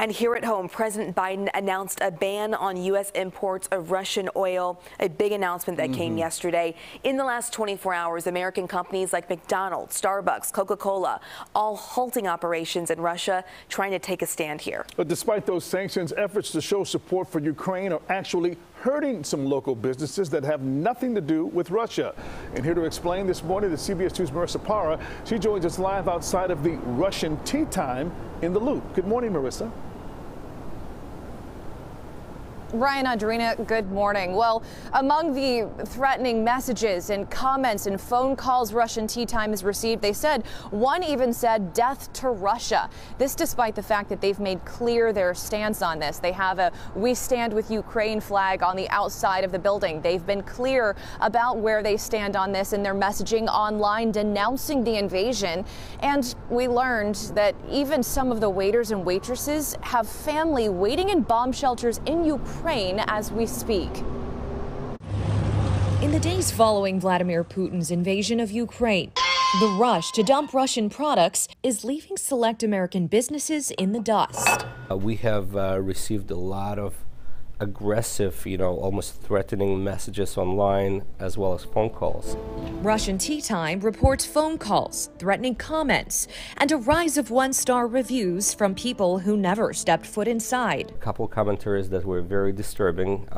And here at home, President Biden announced a ban on U.S. imports of Russian oil, a big announcement that came yesterday. In the last 24 hours, American companies like McDonald's, Starbucks, Coca-Cola, all halting operations in Russia, trying to take a stand here. But despite those sanctions, efforts to show support for Ukraine are actually hurting some local businesses that have nothing to do with Russia. And here to explain this morning, the CBS 2's Marissa. She joins us live outside of the Russian tea time in the Loop. Good morning, Marissa. Ryan, Audrina, good morning. Well, among the threatening messages and comments and phone calls Russian tea time has received, they said one even said death to Russia. This despite the fact that they've made clear their stance on this. They have a "We Stand with Ukraine" flag on the outside of the building. They've been clear about where they stand on this in their messaging online, denouncing the invasion. And we learned that even some of the waiters and waitresses have family waiting in bomb shelters in Ukraine as we speak. In the days following Vladimir Putin's invasion of Ukraine, the rush to dump Russian products is leaving select American businesses in the dust. We have received a lot of aggressive, almost threatening messages online, as well as phone calls. Russian Tea Time reports phone calls, threatening comments, and a rise of one-star reviews from people who never stepped foot inside. A couple commentaries that were very disturbing.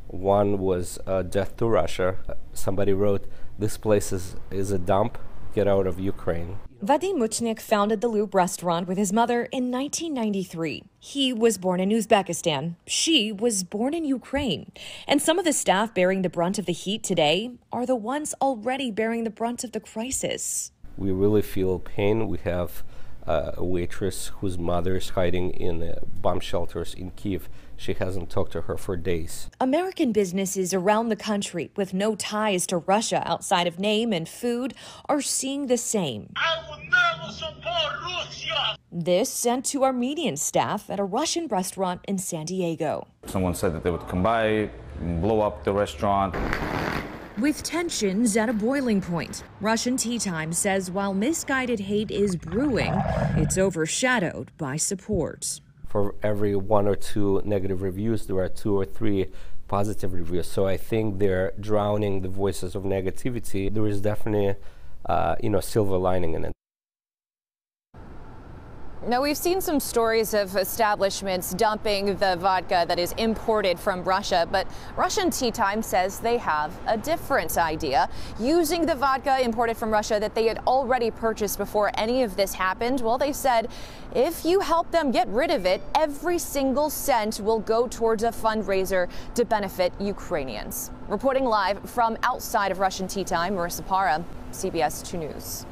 One was death to Russia. Somebody wrote, "This place is a dump. Get out of Ukraine." Vadim Muchnik founded the Loop restaurant with his mother in 1993. He was born in Uzbekistan. She was born in Ukraine. And some of the staff bearing the brunt of the heat today are the ones already bearing the brunt of the crisis. We really feel pain. We have a waitress whose mother is hiding in bomb shelters in Kyiv. She hasn't talked to her for days. American businesses around the country with no ties to Russia outside of name and food are seeing the same. I will never support Russia. This sent to Armenian staff at a Russian restaurant in San Diego. Someone said that they would come by, blow up the restaurant. With tensions at a boiling point, Russian Tea Time says while misguided hate is brewing, it's overshadowed by support. For every 1 or 2 negative reviews, there are 2 or 3 positive reviews. So I think they're drowning the voices of negativity. There is definitely, silver lining in it. Now, we've seen some stories of establishments dumping the vodka that is imported from Russia, but Russian Tea Time says they have a different idea. Using the vodka imported from Russia that they had already purchased before any of this happened, well, they said if you help them get rid of it, every single cent will go towards a fundraiser to benefit Ukrainians. Reporting live from outside of Russian Tea Time, Marissa, CBS 2 News.